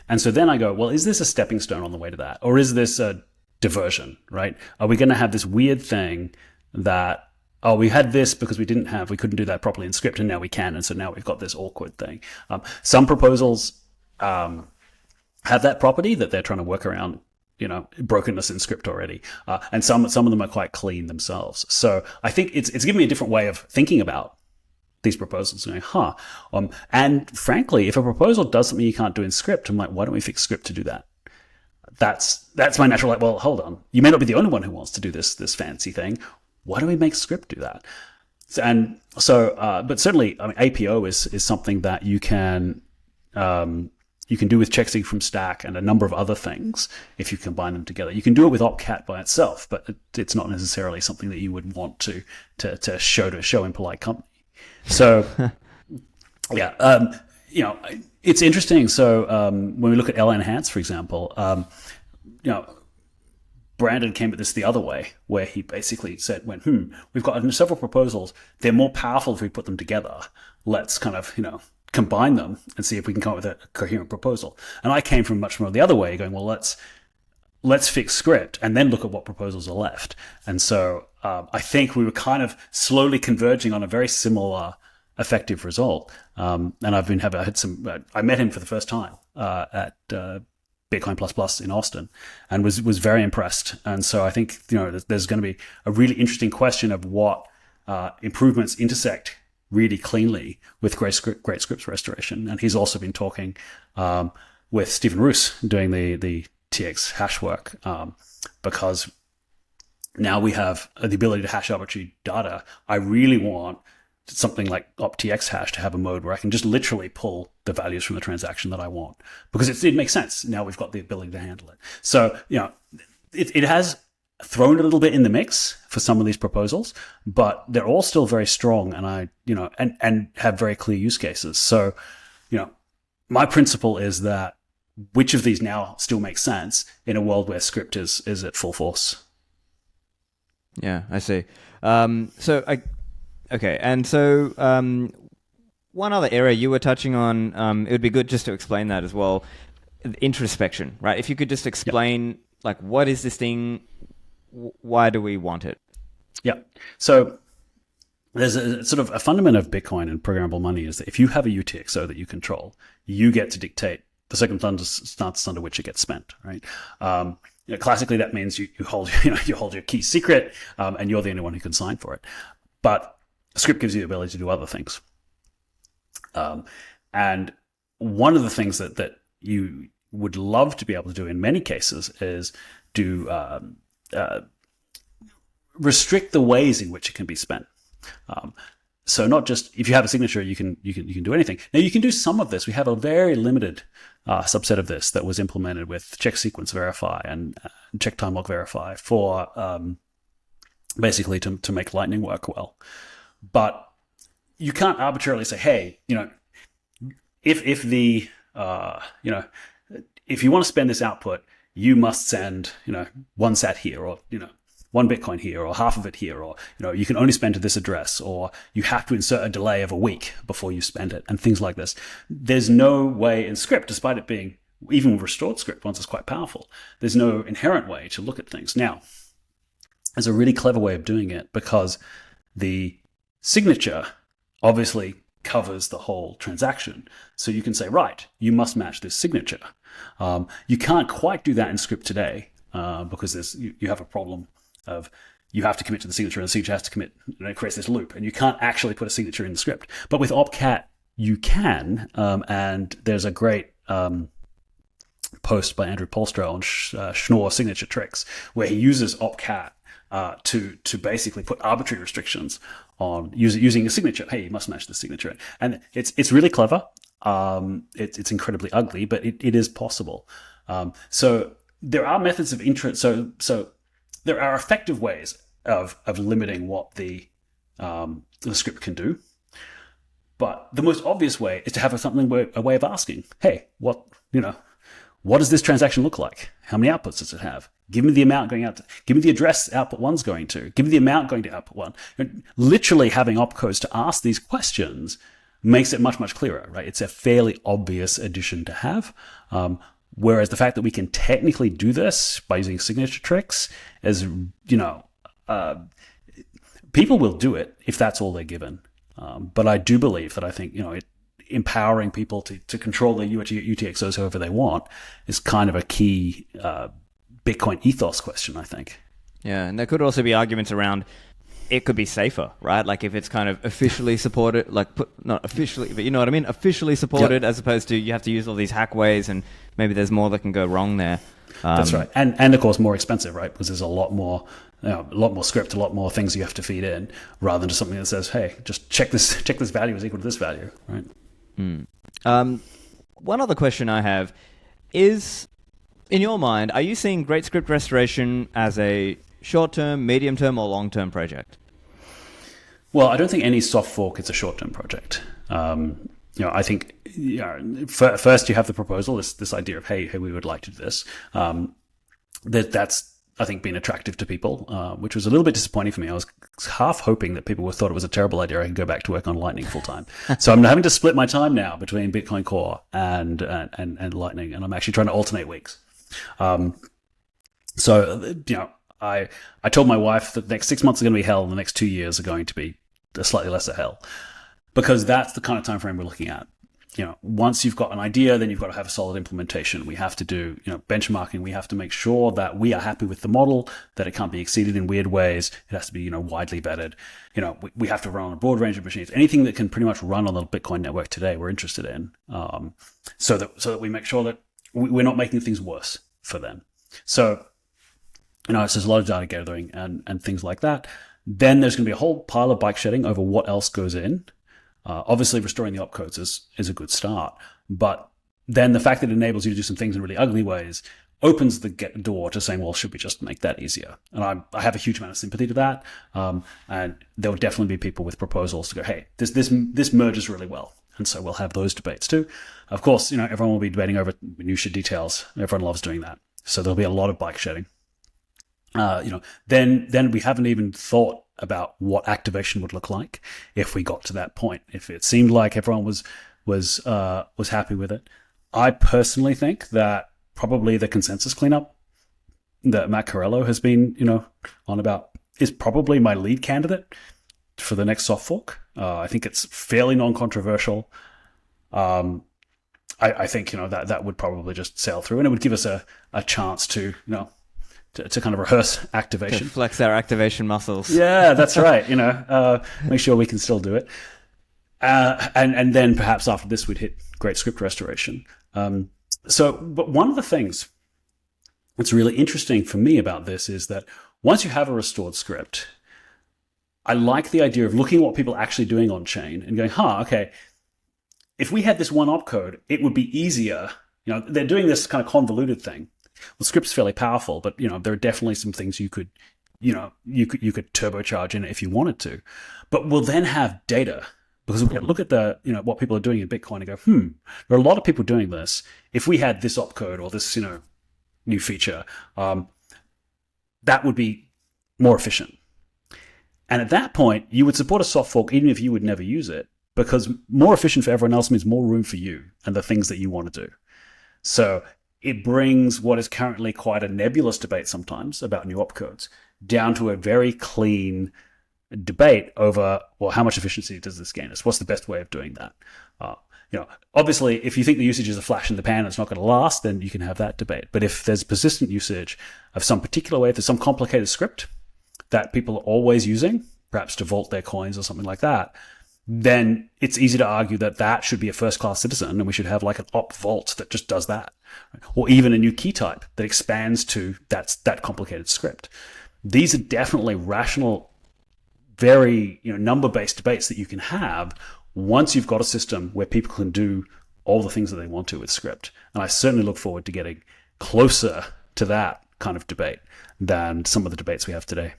And so then I go, well, is this a stepping stone on the way to that? Or is this a diversion, right? Are we going to have this weird thing that, we had this because we couldn't do that properly in script, and now we can. And so now we've got this awkward thing. Some proposals have that property that they're trying to work around, brokenness in script already. And some of them are quite clean themselves. So I think it's given me a different way of thinking about these proposals, and frankly, if a proposal does something you can't do in script, I'm like, why don't we fix script to do that? That's my natural, well, hold on. You may not be the only one who wants to do this fancy thing. Why don't we make script do that? And so, but certainly, APO is something that you can do with checksig from stack and a number of other things if you combine them together. You can do it with opcat by itself, but it's not necessarily something that you would want to show in polite company. So, yeah, it's interesting. So when we look at LNHANCE, for example, Brandon came at this the other way, where he basically said, we've got several proposals. They're more powerful if we put them together. Let's kind of, combine them and see if we can come up with a coherent proposal. And I came from much more the other way, going, well, let's fix script and then look at what proposals are left. And so I think we were kind of slowly converging on a very similar effective result. And I met him for the first time at Bitcoin++ in Austin, and was very impressed. And so I think there's going to be a really interesting question of what improvements intersect really cleanly with great scripts restoration. And he's also been talking with Stephen Roos doing the TX hash work, because now we have the ability to hash arbitrary data. I really want something like OpTX hash to have a mode where I can just literally pull the values from the transaction that I want, because it makes sense. Now we've got the ability to handle it. So, it has thrown a little bit in the mix for some of these proposals, but they're all still very strong, and and have very clear use cases. So, my principle is that which of these now still makes sense in a world where script is at full force. Yeah, I see. Okay, and so one other area you were touching on, it would be good just to explain that as well. Introspection, right? If you could just explain, what is this thing? Why do we want it? Yeah. So there's a sort of a fundament of Bitcoin and programmable money is that if you have a UTXO that you control, you get to dictate the circumstances under which it gets spent, right? Classically, that means you hold your key secret, and you're the only one who can sign for it. But script gives you the ability to do other things. And one of the things that you would love to be able to do in many cases is restrict the ways in which it can be spent. So not just if you have a signature, you can do anything. Now you can do some of this. We have a very limited subset of this that was implemented with check sequence verify and check time log verify for basically to make Lightning work well. But you can't arbitrarily say, hey, if you want to spend this output, you must send, one sat here, or, 1 Bitcoin here, or half of it here, or, you can only spend to this address, or you have to insert a delay of a week before you spend it, and things like this. There's no way in script, despite it being, even restored script once it's quite powerful, there's no inherent way to look at things. Now, there's a really clever way of doing it, because the signature obviously covers the whole transaction. So you can say, right, you must match this signature. You can't quite do that in script today, because you have a problem of you have to commit to the signature, and the signature has to commit, it creates this loop, and you can't actually put a signature in the script. But with opcat, you can, and there's a great post by Andrew Polstra on Schnorr signature tricks, where he uses opcat to basically put arbitrary restrictions on using a signature. Hey, you must match the signature, and it's really clever. It's incredibly ugly, but it is possible. So there are methods of interest. So there are effective ways of limiting what the script can do. But the most obvious way is to have a way of asking, hey, what does this transaction look like? How many outputs does it have? Give me the amount going out. Give me the address output one's going to. Give me the amount going to output one. And literally having opcodes to ask these questions makes it much, much clearer, right? It's a fairly obvious addition to have. Whereas the fact that we can technically do this by using signature tricks is, people will do it if that's all they're given. But I do believe that I think, empowering people to control their UTXOs however they want is kind of a key Bitcoin ethos question, I think. Yeah, and there could also be arguments around it could be safer, right? Like if it's kind of officially supported, not officially, but you know what I mean? Officially supported, as opposed to you have to use all these hack ways, and maybe there's more that can go wrong there. That's right. And of course more expensive, right? Because there's a lot more script, a lot more things you have to feed in, rather than just something that says, hey, just check this value is equal to this value, right? One other question I have is, in your mind, are you seeing Great Script Restoration as a short-term, medium-term, or long-term project? Well, I don't think any soft fork is a short-term project. I think first you have the proposal, this idea of hey, we would like to do this. That's I think been attractive to people, which was a little bit disappointing for me. I was half hoping that people would thought it was a terrible idea. I could go back to work on Lightning full time. So I'm having to split my time now between Bitcoin Core and Lightning, and I'm actually trying to alternate weeks. So I told my wife that the next 6 months are going to be hell, and the next 2 years are going to be a slightly lesser hell, because that's the kind of time frame we're looking at. Once you've got an idea, then you've got to have a solid implementation. We have to do, benchmarking. We have to make sure that we are happy with the model, that it can't be exceeded in weird ways. It has to be, widely vetted. We have to run on a broad range of machines. Anything that can pretty much run on the Bitcoin network today, we're interested in, so that we make sure that we're not making things worse for them. So, it's just a lot of data gathering and things like that. Then there's going to be a whole pile of bike shedding over what else goes in. Obviously, restoring the opcodes is a good start, but then the fact that it enables you to do some things in really ugly ways opens the door to saying, well, should we just make that easier? And I have a huge amount of sympathy to that, and there will definitely be people with proposals to go, hey, this merges really well, and so we'll have those debates too. Of course, everyone will be debating over minutia details. Everyone loves doing that, so there'll be a lot of bike shedding. Then we haven't even thought about what activation would look like if we got to that point. If it seemed like everyone was happy with it, I personally think that probably the consensus cleanup that Matt Corello has been on about is probably my lead candidate for the next soft fork. I think it's fairly non-controversial. I think that would probably just sail through, and it would give us a chance to to kind of rehearse activation. To flex our activation muscles. Yeah, that's right. Make sure we can still do it. And then perhaps after this, we'd hit great script restoration. But one of the things that's really interesting for me about this is that once you have a restored script, I like the idea of looking at what people are actually doing on chain and going, okay, if we had this one opcode, it would be easier. They're doing this kind of convoluted thing. Well, script's fairly powerful, but there are definitely some things you could turbocharge in it if you wanted to. But we'll then have data, because we can look at the what people are doing in Bitcoin and go, there are a lot of people doing this. If we had this opcode or this new feature, that would be more efficient. And at that point, you would support a soft fork even if you would never use it, because more efficient for everyone else means more room for you and the things that you want to do. So it brings what is currently quite a nebulous debate sometimes about new opcodes down to a very clean debate over, well, how much efficiency does this gain us? What's the best way of doing that? Obviously, if you think the usage is a flash in the pan and it's not going to last, then you can have that debate. But if there's persistent usage of some particular way, if there's some complicated script that people are always using, perhaps to vault their coins or something like that, then it's easy to argue that should be a first-class citizen, and we should have like an op vault that just does that. Or even a new key type that expands to that complicated script. These are definitely rational, very number-based debates that you can have once you've got a system where people can do all the things that they want to with script. And I certainly look forward to getting closer to that kind of debate than some of the debates we have today.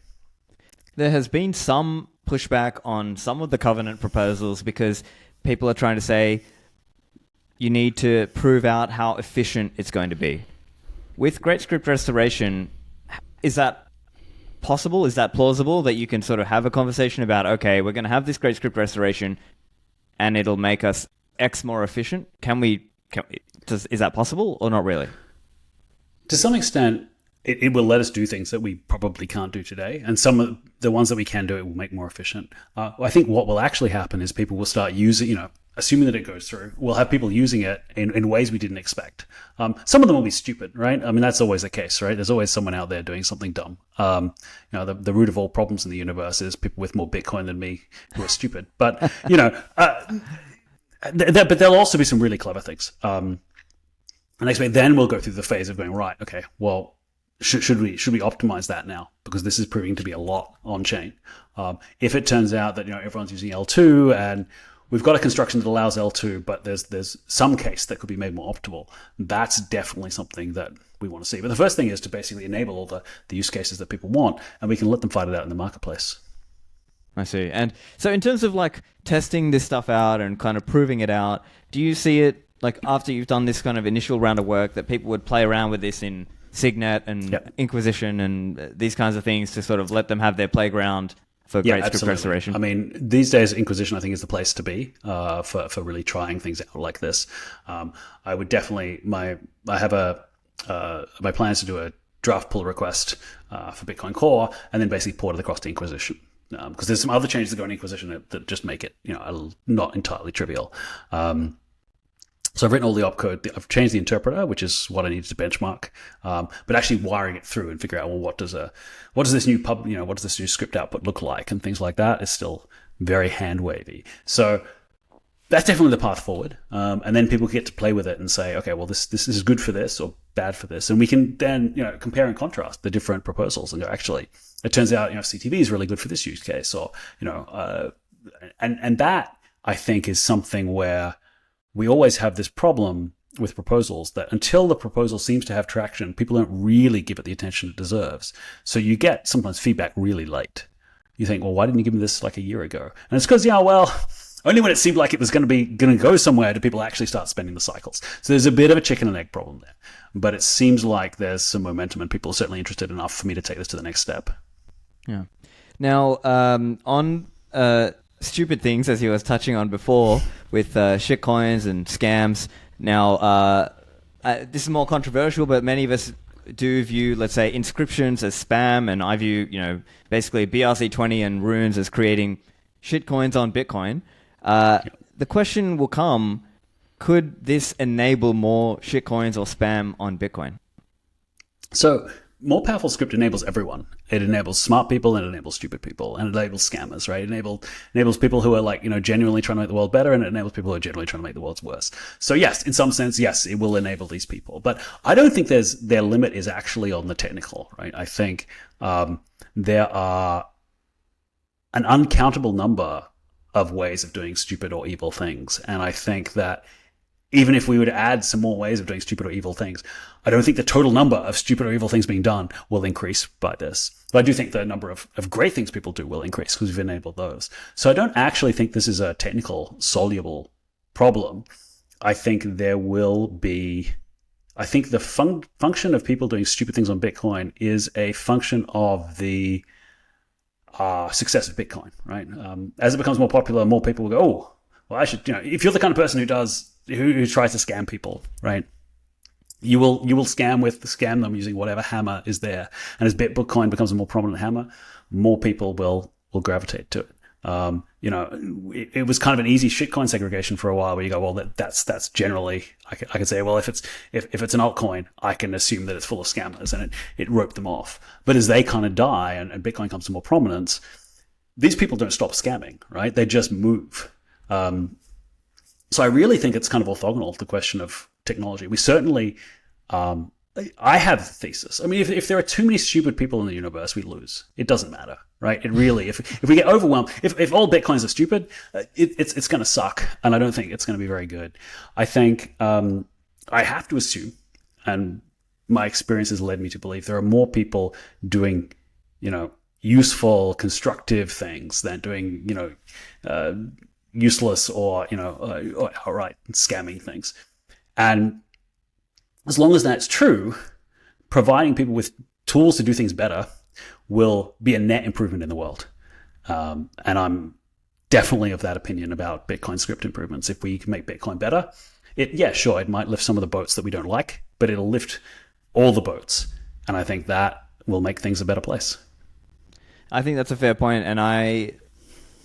There has been some pushback on some of the covenant proposals because people are trying to say you need to prove out how efficient it's going to be. With Great Script Restoration, is that possible? Is that plausible that you can sort of have a conversation about, okay, we're going to have this Great Script Restoration and it'll make us X more efficient? Is that possible or not really? To some extent, it will let us do things that we probably can't do today. And some of the ones that we can do, it will make more efficient. I think what will actually happen is people will start using, assuming that it goes through, we'll have people using it in ways we didn't expect. Some of them will be stupid, right? I mean, that's always the case, right? There's always someone out there doing something dumb. The root of all problems in the universe is people with more Bitcoin than me who are stupid. But, but there'll also be some really clever things. And then we'll go through the phase of going, right, okay, well, should we optimize that now? Because this is proving to be a lot on chain. If it turns out that everyone's using L2 and we've got a construction that allows L2, but there's some case that could be made more optimal, that's definitely something that we want to see. But the first thing is to basically enable all the use cases that people want, and we can let them fight it out in the marketplace. I see. And so in terms of like testing this stuff out and kind of proving it out, do you see it like after you've done this kind of initial round of work that people would play around with this in Signet and Inquisition and these kinds of things to sort of let them have their playground for great script restoration? I mean, these days Inquisition I think is the place to be for really trying things out like this. I would definitely my plan is to do a draft pull request for Bitcoin Core and then basically port it across to Inquisition. Because there's some other changes that go in Inquisition that just make it, not entirely trivial. So I've written all the opcode. I've changed the interpreter, which is what I needed to benchmark. But actually wiring it through and figure out, well, what does this new what does this new script output look like, and things like that is still very hand wavy. So that's definitely the path forward. And then people get to play with it and say, okay, well, this is good for this or bad for this, and we can then compare and contrast the different proposals and go, actually, it turns out CTV is really good for this use case, or and that I think is something where we always have this problem with proposals that until the proposal seems to have traction, people don't really give it the attention it deserves. So you get sometimes feedback really late. You think, well, why didn't you give me this like a year ago? And it's because, only when it seemed like it was going to go somewhere do people actually start spending the cycles. So there's a bit of a chicken and egg problem there. But it seems like there's some momentum and people are certainly interested enough for me to take this to the next step. Yeah. Now, on stupid things, as you was touching on before, with shitcoins and scams. Now, this is more controversial, but many of us do view, let's say, inscriptions as spam, and I view, basically BRC20 and runes as creating shitcoins on Bitcoin. The question will come, could this enable more shitcoins or spam on Bitcoin? So more powerful script enables everyone. It enables smart people and it enables stupid people and it enables scammers, right? It enables people who are genuinely trying to make the world better, and it enables people who are generally trying to make the world worse. So yes, in some sense, yes, it will enable these people. But I don't think their limit is actually on the technical, right? I think there are an uncountable number of ways of doing stupid or evil things. And I think that even if we were to add some more ways of doing stupid or evil things, I don't think the total number of stupid or evil things being done will increase by this. But I do think the number of great things people do will increase because we've enabled those. So I don't actually think this is a technical, soluble problem. I think there will be... I think the function of people doing stupid things on Bitcoin is a function of the success of Bitcoin, right? As it becomes more popular, more people will go, oh, well, I should, if you're the kind of person who tries to scam people, right? You will scam them using whatever hammer is there. And as Bitcoin becomes a more prominent hammer, more people will gravitate to it. It was kind of an easy shitcoin segregation for a while where you go, well, that's generally, I could say, well, if it's an altcoin, I can assume that it's full of scammers, and it roped them off. But as they kind of die and Bitcoin comes to more prominence, these people don't stop scamming, right? They just move. So I really think it's kind of orthogonal to the question of technology. We certainly, I have a thesis. I mean, if there are too many stupid people in the universe, we lose. It doesn't matter, right? It really, if we get overwhelmed, if all Bitcoins are stupid, it's going to suck, and I don't think it's going to be very good. I think I have to assume, and my experience has led me to believe there are more people doing, useful, constructive things than doing, useless or outright scamming things. And as long as that's true, providing people with tools to do things better will be a net improvement in the world. And I'm definitely of that opinion about Bitcoin script improvements. If we can make Bitcoin better, it might lift some of the boats that we don't like, but it'll lift all the boats. And I think that will make things a better place. I think that's a fair point, and I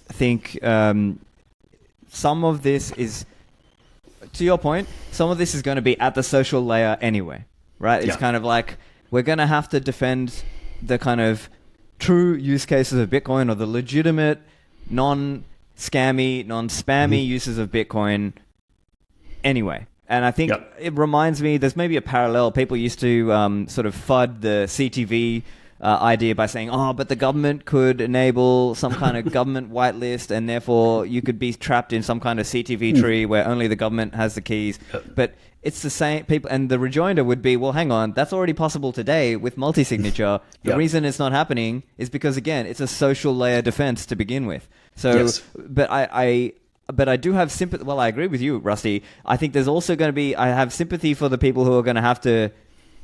think some of this is, to your point, some of this is going to be at the social layer anyway, right? It's kind of like we're going to have to defend the kind of true use cases of Bitcoin, or the legitimate, non-scammy, non-spammy uses of Bitcoin anyway. And I think it reminds me, there's maybe a parallel. People used to sort of FUD the CTV idea by saying, oh, but the government could enable some kind of government whitelist, and therefore you could be trapped in some kind of CTV tree where only the government has the keys. But it's the same people, and the rejoinder would be, well, hang on, that's already possible today with multi-signature. The reason it's not happening is because, again, it's a social layer defense to begin with. So, but I do have sympathy. Well, I agree with you, Rusty. I think there's also going to be, I have sympathy for the people who are going to have to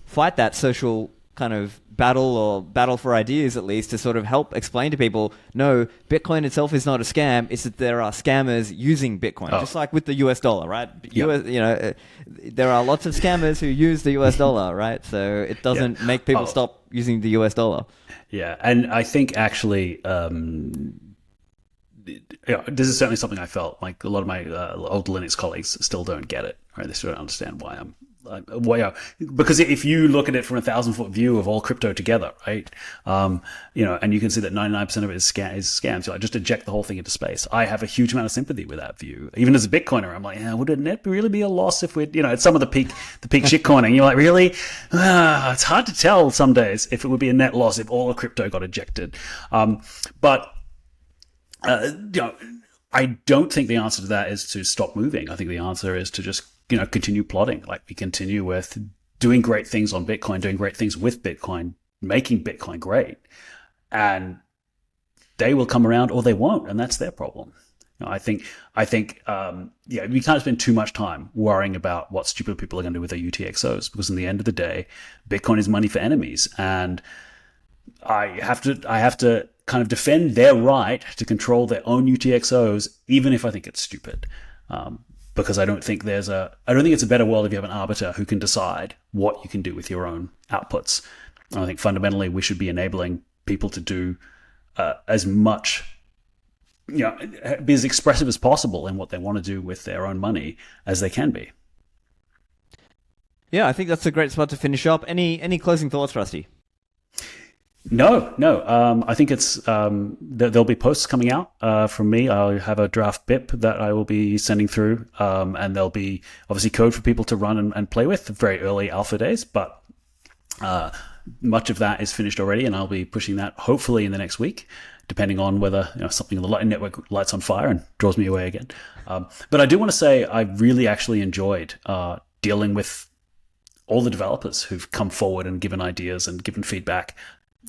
fight that social kind of battle for ideas, at least, to sort of help explain to people, no, Bitcoin itself is not a scam. It's that there are scammers using Bitcoin, just like with the US dollar, right? There are lots of scammers who use the US dollar, right? So it doesn't make people stop using the US dollar. Yeah, and I think actually, this is certainly something I felt like a lot of my old Linux colleagues still don't get it, right? They still don't understand why I'm because if you look at it from a 1,000-foot view of all crypto together, right, and you can see that 99% of it is scams. So I just eject the whole thing into space. I have a huge amount of sympathy with that view. Even as a Bitcoiner, I'm like, would it net really be a loss if we're, at some of the peak shitcoining? You're like, really? It's hard to tell some days if it would be a net loss if all of crypto got ejected. But I don't think the answer to that is to stop moving. I think the answer is to just continue plotting. Like, we continue with doing great things on Bitcoin, doing great things with Bitcoin, making Bitcoin great, and they will come around or they won't, and that's their problem. I think we can't spend too much time worrying about what stupid people are going to do with their UTXOs, because in the end of the day, Bitcoin is money for enemies, and I have to kind of defend their right to control their own UTXOs, even if I think it's stupid. Because I don't think it's a better world if you have an arbiter who can decide what you can do with your own outputs. And I think fundamentally we should be enabling people to do as much, be as expressive as possible in what they want to do with their own money as they can be. Yeah, I think that's a great spot to finish up. Any closing thoughts, Rusty? No. I think it's there'll be posts coming out from me. I'll have a draft BIP that I will be sending through, and there'll be obviously code for people to run and play with. Very early alpha days, but much of that is finished already, and I'll be pushing that hopefully in the next week, depending on whether something in the Lightning Network lights on fire and draws me away again. But I do want to say I really actually enjoyed dealing with all the developers who've come forward and given ideas and given feedback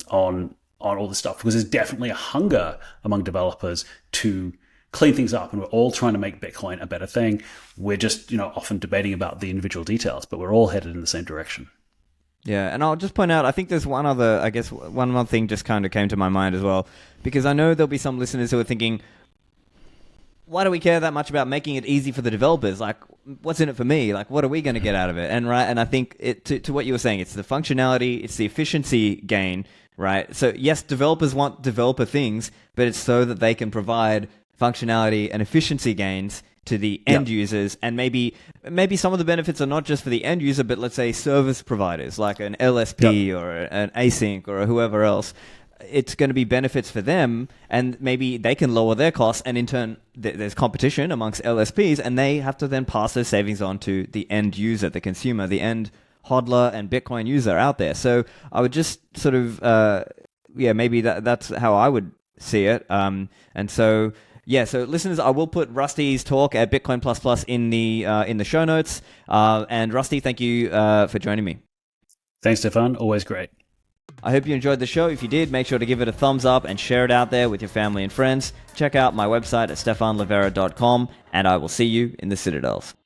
on all this stuff, because there's definitely a hunger among developers to clean things up, and we're all trying to make Bitcoin a better thing. We're just often debating about the individual details, but we're all headed in the same direction. Yeah, and I'll just point out, I think there's one more thing just kind of came to my mind as well, because I know there'll be some listeners who are thinking, why do we care that much about making it easy for the developers? Like, what's in it for me? Like, what are we going to get out of it? And I think to what you were saying, it's the functionality, it's the efficiency gain, right? So yes, developers want developer things, but it's so that they can provide functionality and efficiency gains to the end users. And maybe some of the benefits are not just for the end user, but let's say service providers like an LSP or an async or whoever else. It's going to be benefits for them, and maybe they can lower their costs, and in turn there's competition amongst LSPs, and they have to then pass those savings on to the end user, the consumer, the end hodler and Bitcoin user out there. So I would just sort of maybe that's how I would see it. And so listeners, I will put Rusty's talk at Bitcoin Plus Plus in the show notes. And Rusty, thank you for joining me. Thanks, Stefan. Always great. I hope you enjoyed the show. If you did, make sure to give it a thumbs up and share it out there with your family and friends. Check out my website at stefanlivera.com, and I will see you in the Citadels.